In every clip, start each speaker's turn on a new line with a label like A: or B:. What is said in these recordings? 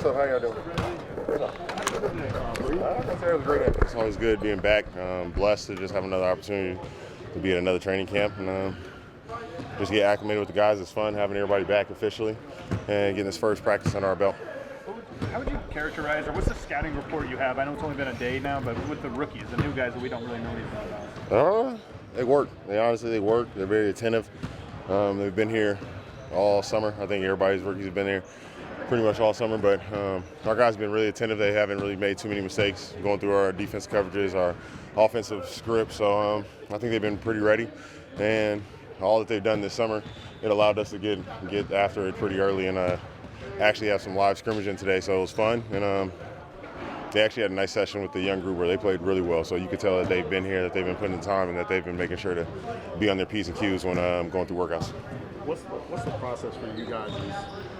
A: up? How y'all doing? It was great. It's always good being back. Blessed to just have another opportunity to be at another training camp and just get acclimated with the guys. It's fun having everybody back officially and getting this first practice under our belt.
B: How would you characterize, or what's the scouting report you have? I know it's only been a day now, but with the rookies, the new guys that we don't really know anything about.
A: They work. They work. They're very attentive. They've been here all summer. I think everybody's rookies have been here pretty much all summer, but our guys have been really attentive. They haven't really made too many mistakes going through our defense coverages, our offensive script. So I think they've been pretty ready, and all that they've done this summer, it allowed us to get after it pretty early and actually have some live scrimmaging today. So it was fun, and they actually had a nice session with the young group where they played really well. So you could tell that they've been here, that they've been putting in time, and that they've been making sure to be on their P's and Q's when going through workouts.
C: What's the process for you guys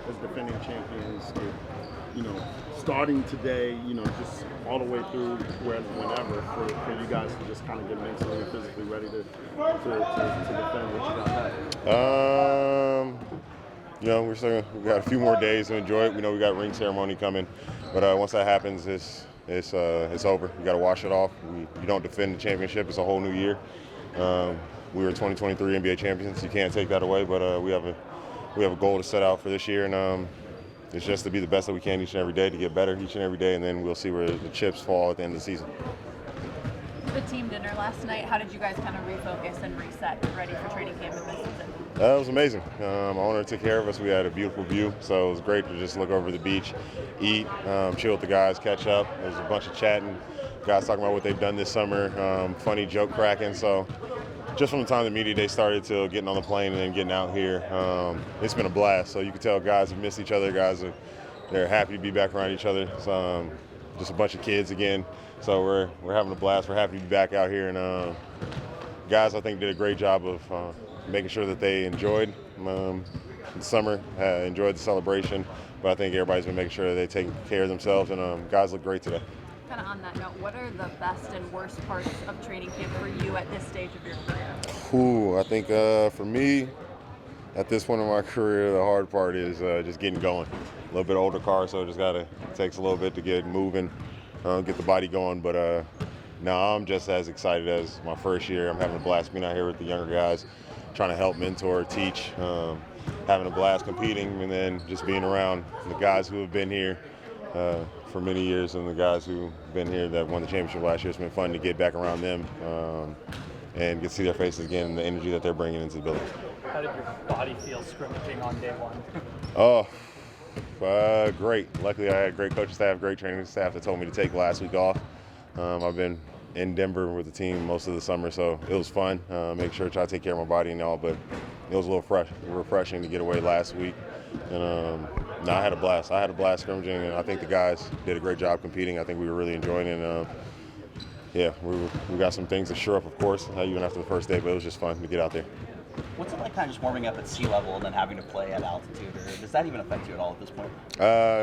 C: as defending champions? Starting today, just all the way through whenever for you guys to just kind of get mentally and physically ready to defend what you got back? We got a few more days to enjoy it. We know we got ring ceremony coming, but once that happens, it's over. You got to wash it off. You don't defend the championship. It's a whole new year. We were 2023 NBA champions. You can't take that away, but we have a goal to set out for this year, and it's just to be the best that we can each and every day, to get better each and every day, and then we'll see where the chips fall at the end of the season.
D: The team dinner last night, how did you guys kind of refocus and reset, ready for training camp in this season?
A: It was amazing. Our owner took care of us. We had a beautiful view, so it was great to just look over the beach, eat, chill with the guys, catch up. There was a bunch of chatting, guys talking about what they've done this summer, funny joke cracking. So just from the time the media day started till getting on the plane and then getting out here, it's been a blast. So you can tell guys have missed each other. They're happy to be back around each other. It's, just a bunch of kids again. So we're having a blast. We're happy to be back out here, and guys, I think, did a great job of making sure that they enjoyed the summer, enjoyed the celebration. But I think everybody's been making sure that they take care of themselves, and guys look great today.
D: Kind of on that note, what are the best and worst parts of training camp for you at this stage of your career?
A: I think for me, at this point in my career, the hard part is just getting going. A little bit older car, so it takes a little bit to get moving, get the body going. But now I'm just as excited as my first year. I'm having a blast being out here with the younger guys, trying to help mentor, teach, having a blast competing, and then just being around the guys who have been here for many years and the guys who've been here that won the championship last year. It's been fun to get back around them and get to see their faces again and the energy that they're bringing into the building.
B: How did your body feel scrimmaging on day one?
A: Great. Luckily, I had great coaching staff, great training staff that told me to take last week off. I've been in Denver with the team most of the summer, so it was fun. Make sure to try to take care of my body and all, but it was a little refreshing to get away last week. And I had a blast. I had a blast scrimmaging, and I think the guys did a great job competing. I think we were really enjoying it. And we got some things to shore up, of course, even after the first day, but it was just fun to get out there.
E: What's it like kind of just warming up at sea level and then having to play at altitude, or does that even affect you at all at this point?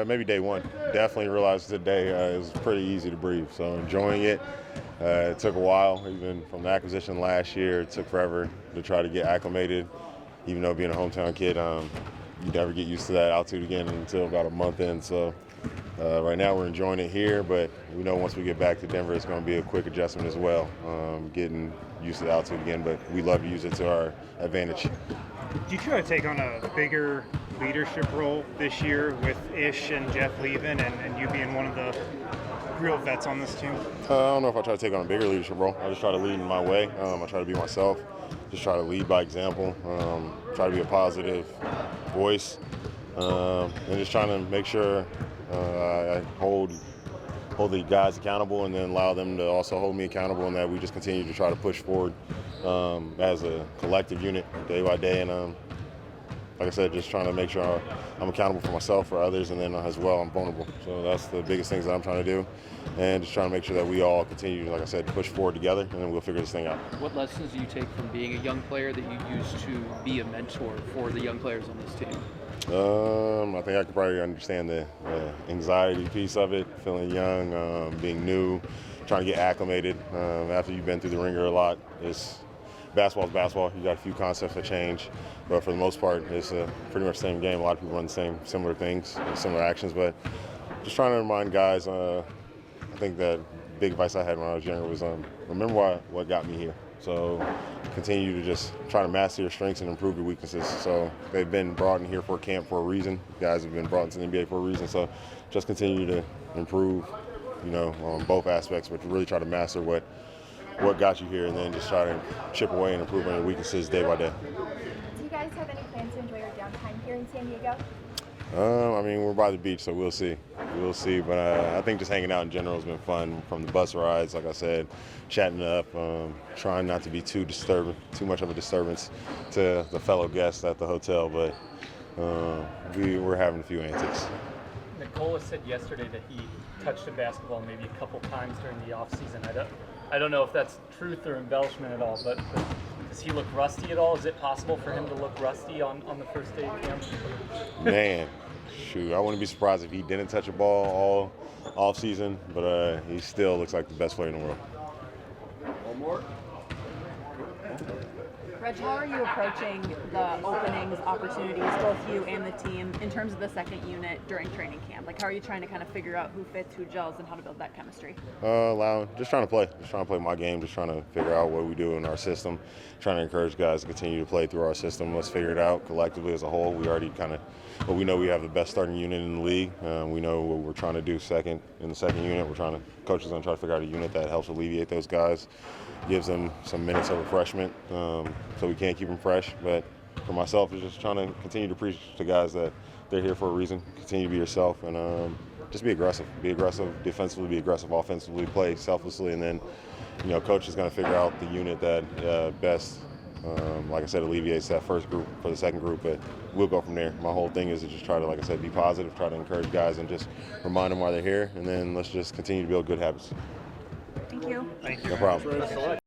A: Maybe day one. Definitely realized today it was pretty easy to breathe, so enjoying it. It took a while, even from the acquisition last year. It took forever to try to get acclimated, even though being a hometown kid, you never get used to that altitude again until about a month in. So right now we're enjoying it here, but we know once we get back to Denver, it's going to be a quick adjustment as well, getting used to the altitude again, but we love to use it to our advantage.
F: Do you try to take on a bigger leadership role this year with Ish and Jeff leaving and you being one of the real vets on this team?
A: I don't know if I try to take on a bigger leadership role. I just try to lead in my way. I try to be myself, just try to lead by example, try to be a positive voice, and just trying to make sure I hold the guys accountable and then allow them to also hold me accountable, and that we just continue to try to push forward as a collective unit day by day. And like I said, just trying to make sure I'm accountable for myself, for others, and then as well I'm vulnerable. So that's the biggest things that I'm trying to do, and just trying to make sure that we all continue, like I said, to push forward together, and then we'll figure this thing out.
G: What lessons do you take from being a young player that you use to be a mentor for the young players on this team?
A: I think I could probably understand the anxiety piece of it, feeling young, being new, trying to get acclimated. After you've been through the ringer a lot, basketball's basketball. You got a few concepts that change, but for the most part, it's pretty much the same game. A lot of people run the similar things, similar actions, but
C: just trying to remind guys. I think that big advice I had when I was younger was remember what got me here. So continue to just try to master your strengths and improve your weaknesses. So they've been brought in here for a camp for a reason. Guys have been brought into the NBA for a reason. So just continue to improve, on both aspects, but to really try to master what got you here, and then just try to chip away and improve on your weaknesses day by day.
H: Do you guys have any plans to enjoy your downtime here in San Diego?
C: We're by the beach, so we'll see. We'll see, but I think just hanging out in general has been fun. From the bus rides, like I said, chatting it up, trying not to be too much of a disturbance to the fellow guests at the hotel, but we're having a few antics.
I: Nikola said yesterday that he touched a basketball maybe a couple times during the offseason. I don't know if that's truth or embellishment at all, but does he look rusty at all? Is it possible for him to look rusty on the first day of camp?
C: Man, shoot, I wouldn't be surprised if he didn't touch a ball all off season, but he still looks like the best player in the world.
B: One more.
D: Reg, how are you approaching the openings, opportunities, both you and the team, in terms of the second unit during training camp? Like, how are you trying to kind of figure out who fits, who gels, and how to build that chemistry?
C: Just trying to play my game, just trying to figure out what we do in our system, trying to encourage guys to continue to play through our system. Let's figure it out collectively as a whole. We already we know we have the best starting unit in the league. We know what we're trying to do in the second unit. Coach is going to try to figure out a unit that helps alleviate those guys, gives them some minutes of refreshment, so we can't keep them fresh. But for myself, it's just trying to continue to preach to guys that they're here for a reason. Continue to be yourself and just be aggressive. Be aggressive defensively, be aggressive offensively, play selflessly, and then, coach is going to figure out the unit that best, like I said, alleviates that first group for the second group, but we'll go from there. My whole thing is to just try to, like I said, be positive, try to encourage guys and just remind them why they're here, and then let's just continue to build good habits.
D: Thank you.
F: Thank you.
C: No problem.